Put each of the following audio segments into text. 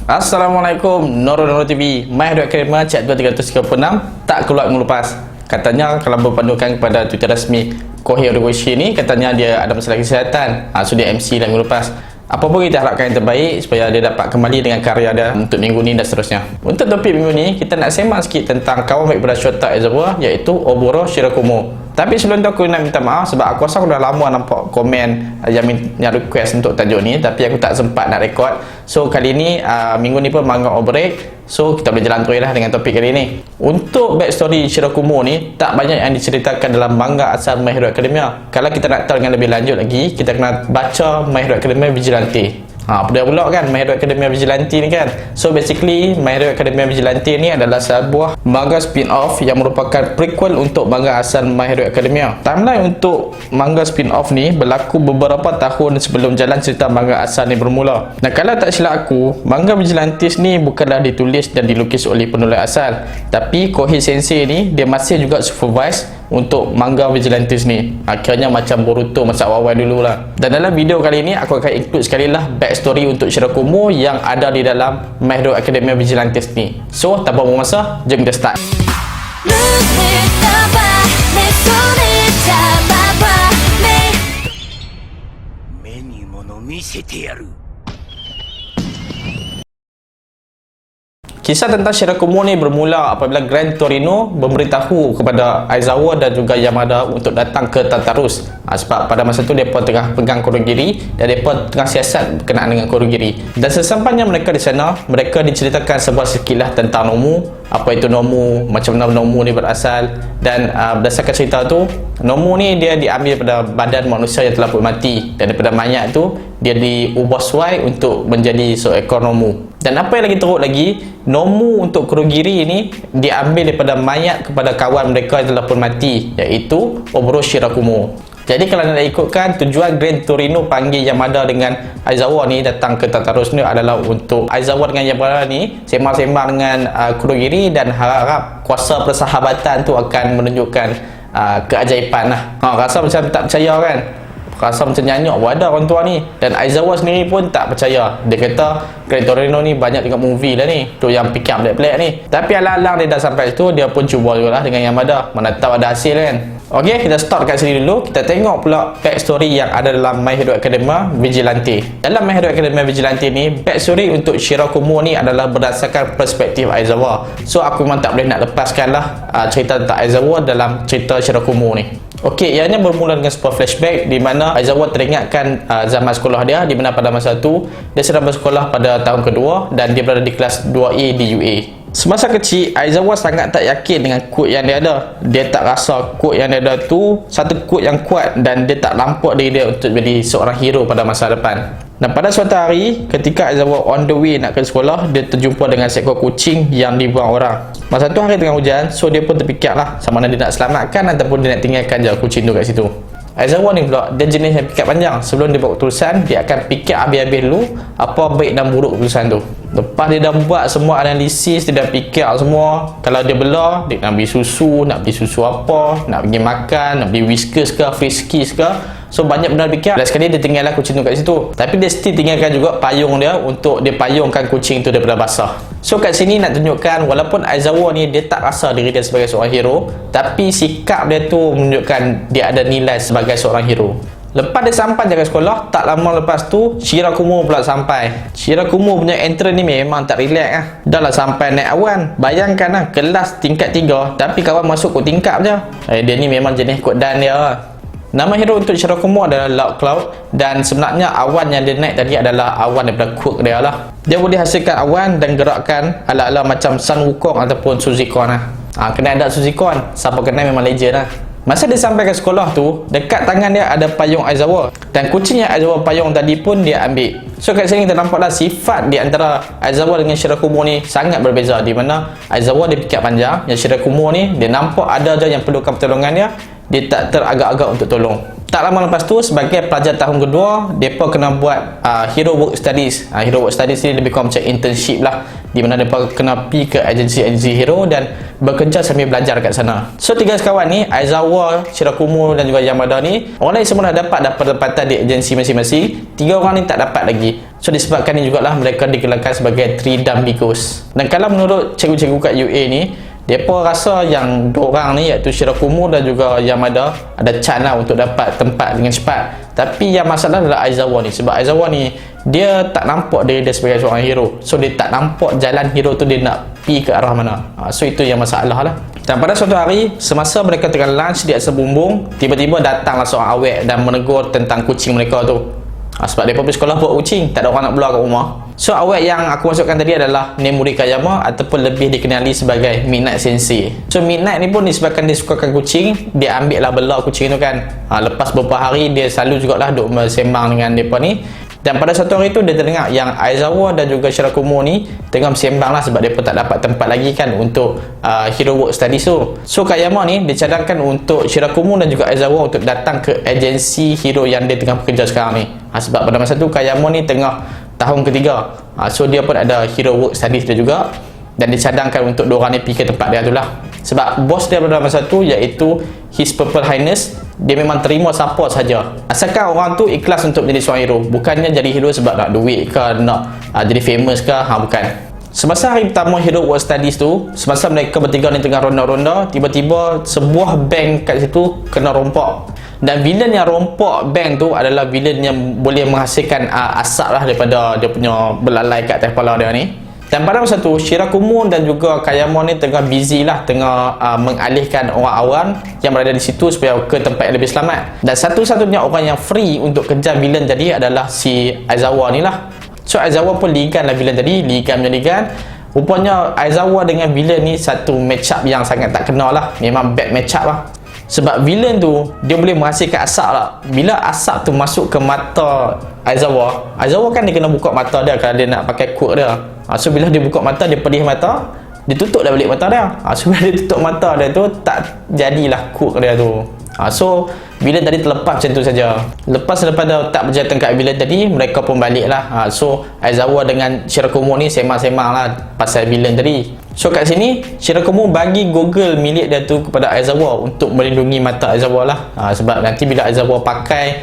Assalamualaikum, Noro TV. My Hero Academy chat 2336 tak keluar mengelupas. Katanya kalau berpandukan kepada Twitter resmi Kohei Orogoshi ni, katanya dia ada masalah kesihatan. So dia MC dan mengelupas. Apa pun kita harapkan yang terbaik supaya dia dapat kembali dengan karya dia untuk minggu ni dan seterusnya. Untuk topik minggu ni, kita nak sembang sikit tentang kawan baik pada Shota Aizawa, iaitu Oboro Shirakumo. Tapi sebelum tu aku nak minta maaf sebab aku rasa aku dah lama nampak komen yang request untuk tajuk ni, tapi aku tak sempat nak rekod. So kali ni minggu ni pun manga break. So kita boleh jalan terus lah dengan topik kali ni. Untuk backstory Shirakumo ni tak banyak yang diceritakan dalam manga asal My Hero Academia. Kalau kita nak tahu dengan lebih lanjut lagi, kita kena baca My Hero Academia Vigilante. Pada pula kan My Hero Academia Vigilante ni kan. So basically My Hero Academia Vigilante ni adalah sebuah manga spin-off yang merupakan prequel untuk manga asal My Hero Academia. Timeline untuk manga spin-off ni berlaku beberapa tahun sebelum jalan cerita manga asal ni bermula. Nah, kalau tak silap aku, manga Vigilantes ni bukanlah ditulis dan dilukis oleh penulis asal, tapi Kohei Sensei ni dia masih juga supervise untuk manga Vigilantes ni. Akhirnya macam Boruto masa awal dulu lah. Dan dalam video kali ni aku akan include sekali lah backstory untuk Shirakumo yang ada di dalam My Hero Academia Vigilantes ni. So tanpa buang masa, jom kita start. Kisah tentang Shirakumo ni bermula apabila Gran Torino memberitahu kepada Aizawa dan juga Yamada untuk datang ke Tartarus. Sebab pada masa tu mereka tengah pegang Kurogiri dan mereka tengah siasat berkenaan dengan Kurogiri. Dan sesampainya mereka di sana, mereka diceritakan sebuah sekilas tentang Nomu, apa itu Nomu, macam mana Nomu ni berasal, dan berdasarkan cerita tu, Nomu ni dia diambil pada badan manusia yang telah pun mati, dan daripada mayat tu dia diubah suai untuk menjadi seekor Nomu. Dan apa yang lagi teruk lagi, Nomu untuk Kurogiri ini diambil daripada mayat kepada kawan mereka yang telah pun mati, iaitu Oboro Shirakumo. Jadi kalau nak ikutkan, tujuan Gran Torino panggil Yamada dengan Aizawa ni datang ke Tartarus ni adalah untuk Aizawa dengan Yamada ni sembang-sembang dengan Kurogiri dan harap kuasa persahabatan tu akan menunjukkan keajaiban lah. Rasa macam tak percaya kan? Rasa macam nyanyuk pun ada orang tua ni. Dan Aizawa sendiri pun tak percaya. Dia kata Gran Torino ni banyak tengok movie lah ni, tu yang pick up pelik-pelik ni. Tapi alang-alang dia dah sampai situ, dia pun cuba jugalah dengan Yamada. Mana tahu ada hasil kan. Ok, kita start kat sini dulu. Kita tengok pula backstory yang ada dalam My Hero Academia Vigilante. Dalam My Hero Academia Vigilante ni, backstory untuk Shirakumo ni adalah berdasarkan perspektif Aizawa. So aku memang tak boleh nak lepaskan lah cerita tentang Aizawa dalam cerita Shirakumo ni. Okey, ianya bermula dengan sebuah flashback di mana Aizawa teringatkan zaman sekolah dia, di mana pada masa tu dia sedang bersekolah pada tahun kedua dan dia berada di kelas 2A di UA. Semasa kecil, Aizawa sangat tak yakin dengan kod yang dia ada. Dia tak rasa kod yang dia ada tu satu kod yang kuat dan dia tak nampak diri dia untuk jadi seorang hero pada masa depan. Dan pada suatu hari, ketika Aizawa on the way nak ke sekolah, dia terjumpa dengan seekor kucing yang dibuang orang. Masa tu hari tengah hujan, so dia pun terfikir lah sama ada dia nak selamatkan ataupun dia nak tinggalkan je kucing tu kat situ. Aizawa ni pula, dia jenis yang fikir panjang. Sebelum dia buat keputusan, dia akan fikir habis-habis dulu apa baik dan buruk keputusan tu. Lepas dia dah buat semua analisis, dia dah fikir semua. Kalau dia bela, dia nak beli susu apa, nak pergi makan, nak beli Whiskas ke, Friskies ke. So banyak benda fikir. Last sekali dia tinggallah kucing tu kat situ. Tapi dia still tinggalkan juga payung dia untuk dia payungkan kucing tu daripada basah. So kat sini nak tunjukkan walaupun Aizawa ni dia tak rasa diri dia sebagai seorang hero, tapi sikap dia tu menunjukkan dia ada nilai sebagai seorang hero. Lepas dia sampai jaga sekolah, tak lama lepas tu Shirakumo pula sampai. Shirakumo punya entrance ni memang tak relax lah. Dah lah sampai naik awan. Bayangkan lah, kelas tingkat 3 tapi kawan masuk kot tingkap je. Dia ni memang jenis kod dan dia lah. Nama hero untuk Shirakumo adalah Loud Cloud, dan sebenarnya awan yang dia naik tadi adalah awan daripada quirk dia lah. Dia boleh hasilkan awan dan gerakkan ala-ala macam Sun Wukong ataupun Suzukon lah. Kena ada Suzukon, siapa kenal memang legend lah. Masa dia sampai ke sekolah tu, dekat tangan dia ada payung Aizawa, dan kucing yang Aizawa payung tadi pun dia ambil. So kat sini kita nampaklah sifat di antara Aizawa dengan Shirakumo ni sangat berbeza, di mana Aizawa dia fikir panjang, yang Shirakumo ni dia nampak ada je yang perlukan pertolongan dia tak teragak-agak untuk tolong. Tak lama lepas tu, sebagai pelajar tahun kedua, mereka kena buat Hero Work Studies. Hero Work Studies ni lebih kurang macam internship lah, di mana mereka kena pergi ke agensi hero dan bekerja sambil belajar kat sana. So tiga sekawan ni, Aizawa, Shirakumo dan juga Yamada ni, orang lain semua dah dapat penempatan di agensi masing-masing. Tiga orang ni tak dapat lagi. So disebabkan ni jugalah mereka digelarkan sebagai Tridambikos. Dan kalau menurut cikgu-cikgu kat UA ni, mereka rasa yang dorang ni iaitu Shirakumo dan juga Yamada ada chance lah untuk dapat tempat dengan cepat. Tapi yang masalah adalah Aizawa ni, sebab Aizawa ni dia tak nampak diri dia sebagai seorang hero. So dia tak nampak jalan hero tu dia nak pergi ke arah mana. So itu yang masalah lah. Dan pada suatu hari, semasa mereka tengah lunch di atas bumbung, tiba-tiba datanglah seorang awek dan menegur tentang kucing mereka tu. Sebab mereka pergi sekolah buat kucing, tak ada orang nak belah kat rumah. So awek yang aku masukkan tadi adalah Nemuri Kayama ataupun lebih dikenali sebagai Midnight Sensei. So Midnight ni pun disebabkan dia sukakan kucing, dia ambil lah belah kucing tu kan. Lepas beberapa hari dia selalu jugalah duk bersembang dengan mereka ni. Dan pada satu hari tu dia terdengar yang Aizawa dan juga Shirakumo ni tengah bersembang lah sebab mereka tak dapat tempat lagi kan untuk hero work studies tu. So Kayama ni dicadangkan untuk Shirakumo dan juga Aizawa untuk datang ke agensi hero yang dia tengah bekerja sekarang ni. Sebab pada masa tu Kayama ni tengah tahun ketiga. So dia pun ada hero work studies dia juga. Dan dicadangkan untuk diorang ni pergi ke tempat dia tu lah. Sebab bos dia pada masa tu iaitu His Purple Highness, dia memang terima siapa saja asalkan orang tu ikhlas untuk menjadi seorang hero. Bukannya jadi hero sebab nak duit ke, nak jadi famous ke, bukan. Semasa hari pertama hero work studies tu, semasa mereka bertiga ni tengah ronda-ronda, tiba-tiba sebuah bank kat situ kena rompak. Dan villain yang rompak bank tu adalah villain yang boleh menghasilkan asap lah daripada dia punya belalai kat atas kepala dia ni. Dan pada masa tu Shirakumo dan juga Kayama ni tengah busy lah, tengah mengalihkan orang awam yang berada di situ supaya ke tempat yang lebih selamat. Dan satu-satunya orang yang free untuk kejar villain tadi adalah si Aizawa ni lah. So Aizawa pun ligan lah villain tadi, ligan. Rupanya Aizawa dengan villain ni satu match up yang sangat tak kenal lah. Memang bad match up lah. Sebab villain tu dia boleh menghasilkan asap lah. Bila asap tu masuk ke mata Aizawa kan dia kena buka mata dia kalau dia nak pakai quirk dia. So bila dia buka mata, dia pedih mata, dia tutup dah balik mata dia. So bila dia tutup mata dia tu, tak jadilah quirk dia tu. So villain tadi terlepas macam tu saja. Lepas daripada tak berjaya tangkap villain tadi, mereka pun balik lah. So Aizawa dengan Shirakumo ni semang-semang lah pasal villain tadi. So kat sini Shirakumo bagi goggle milik dia tu kepada Aizawa untuk melindungi mata Aizawa lah. Sebab nanti bila Aizawa pakai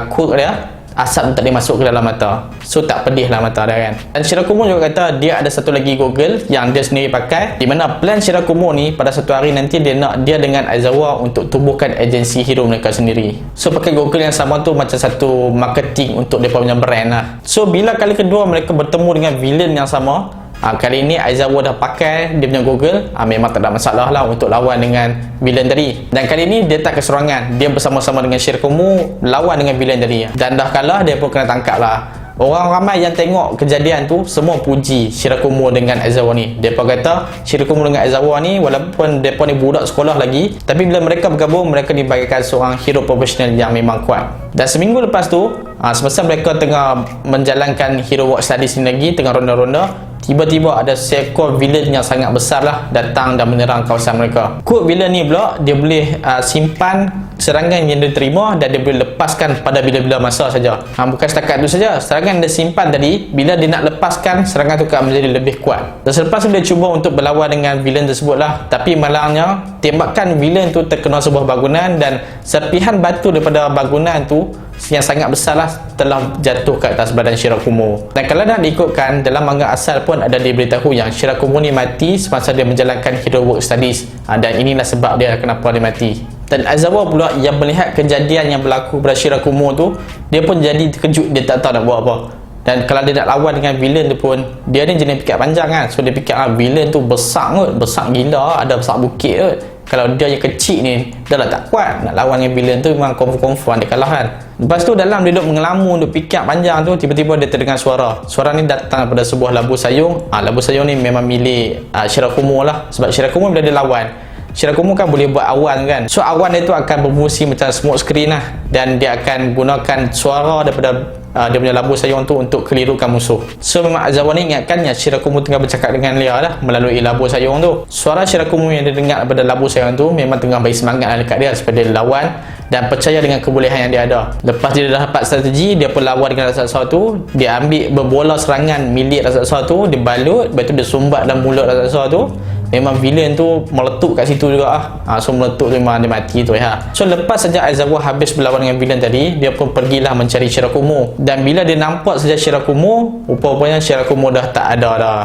quirk dia, asap tak boleh masuk ke dalam mata. So tak pedih lah mata dia kan. Dan Shirakumo juga kata dia ada satu lagi goggle yang dia sendiri pakai, di mana plan Shirakumo ni pada satu hari nanti dia nak dia dengan Aizawa untuk tubuhkan agensi hero mereka sendiri. So pakai goggle yang sama tu macam satu marketing untuk mereka punya brand lah. So bila kali kedua mereka bertemu dengan villain yang sama, kali ini Aizawa dah pakai dia punya goggle, memang tak ada masalah lah untuk lawan dengan villain tadi. Dan kali ini dia tak keserangan, dia bersama-sama dengan Shirakumo lawan dengan villain tadi. Dan dah kalah, dia pun kena tangkap lah. Orang ramai yang tengok kejadian tu semua puji Shirakumo dengan Aizawa ni. Mereka kata Shirakumo dengan Aizawa ni walaupun mereka ni budak sekolah lagi, tapi bila mereka bergabung, mereka dibagikan seorang hero profesional yang memang kuat. Dan seminggu lepas tu, semasa mereka tengah menjalankan hero work studies ni lagi, tengah ronda-ronda, tiba-tiba ada seekor villain yang sangat besar lah datang dan menyerang kawasan mereka. Quote villain ni pula, dia boleh simpan serangan yang dia terima dan dia boleh lepaskan pada bila-bila masa saja. Bukan setakat itu saja, serangan dia simpan tadi, bila dia nak lepaskan, serangan tu akan menjadi lebih kuat. Dan selepas dia cuba untuk berlawan dengan villain tersebut lah, tapi malangnya tembakan villain tu terkena sebuah bangunan dan serpihan batu daripada bangunan tu yang sangat besar lah telah jatuh ke atas badan Shirakumo. Dan kalau nak diikutkan, dalam manga asal pun ada diberitahu yang Shirakumo ni mati semasa dia menjalankan hero work studies, dan inilah sebab dia kenapa dia mati. Dan Aizawa pula yang melihat kejadian yang berlaku pada Shirakumo tu, dia pun jadi terkejut, dia tak tahu nak buat apa. Dan kalau dia nak lawan dengan villain tu pun, dia ni jenis pikir panjang kan. So dia fikir villain tu besar kot, besar gila, ada besar bukit kot. Kalau dia yang kecil ni dah lah tak kuat, nak lawan dengan villain tu memang confirm dia kalah kan. Lepas tu dalam dia duduk mengelamun, duduk fikir panjang tu, tiba-tiba dia terdengar suara ni datang daripada sebuah labu sayung. Labu sayung ni memang milik Shirakumo lah. Sebab Shirakumo bila dia lawan, Shirakumo kan boleh buat awan kan. So awan dia tu akan berfungsi macam smoke screen lah, dan dia akan gunakan suara daripada dia punya labu sayung tu untuk kelirukan musuh. So memang Aizawa ni ingatkan yang Shirakumo tengah bercakap dengan dia lah melalui labu sayung tu. Suara Shirakumo yang dia dengar daripada labu sayung tu memang tengah bagi semangat lah dekat dia supaya dia lawan dan percaya dengan kebolehan yang dia ada. Lepas dia dah dapat strategi, dia pun lawan dengan raksasa tu. Dia ambil berbola serangan milik raksasa tu, dia balut, lepas tu dia sumbat dalam mulut raksasa tu. memang villain tu meletup kat situ juga so meletup tu memang dia mati tu ya. So lepas saja Aizawa habis berlawan dengan villain tadi, dia pun pergilah mencari Shirakumo, dan bila dia nampak saja Shirakumo, rupanya Shirakumo dah tak ada dah.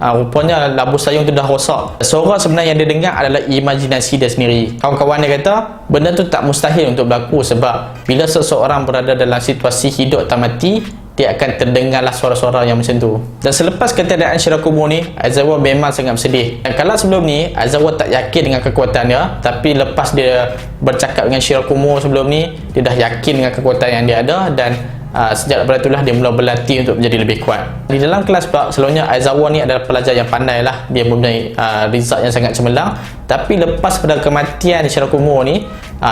Rupanya labu sayung tu dah rosak. Suara sebenarnya yang dia dengar adalah imajinasi dia sendiri. Kawan-kawan dia kata benda tu tak mustahil untuk berlaku, sebab bila seseorang berada dalam situasi hidup atau mati, dia akan terdengarlah suara-suara yang macam tu. Dan selepas ketiadaan Shirakumo ni, Aizawa memang sangat bersedih. Dan kalau sebelum ni Aizawa tak yakin dengan kekuatan dia, tapi lepas dia bercakap dengan Shirakumo sebelum ni, dia dah yakin dengan kekuatan yang dia ada, dan sejak daripada itulah dia mula berlatih untuk menjadi lebih kuat. Di dalam kelas pula, selalunya Aizawa ni adalah pelajar yang pandai lah, dia mempunyai result yang sangat cemerlang. Tapi lepas pada kematian Shirakumo ni,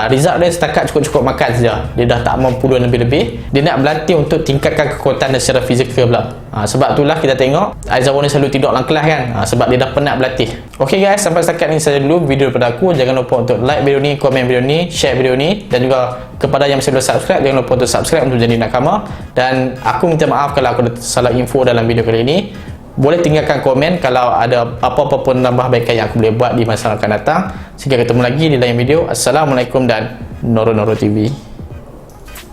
result dia setakat cukup-cukup makan saja. Dia dah tak mampu lebih-lebih. Dia nak berlatih untuk tingkatkan kekuatan dia secara fizikal pula. Sebab itulah kita tengok Aizawa ni selalu tidur dalam kelas kan, sebab dia dah penat berlatih. Ok guys, sampai setakat ni saja dulu video daripada aku. Jangan lupa untuk like video ni, komen video ni, share video ni, dan juga kepada yang masih belum subscribe, jangan lupa untuk subscribe untuk jadi nakama. Dan aku minta maaf kalau aku ada salah info dalam video kali ini. Boleh tinggalkan komen kalau ada apa-apa pun tambahbaikan yang aku boleh buat di masa akan datang. Sehingga ketemu lagi di lain video. Assalamualaikum dan Noro Noro TV.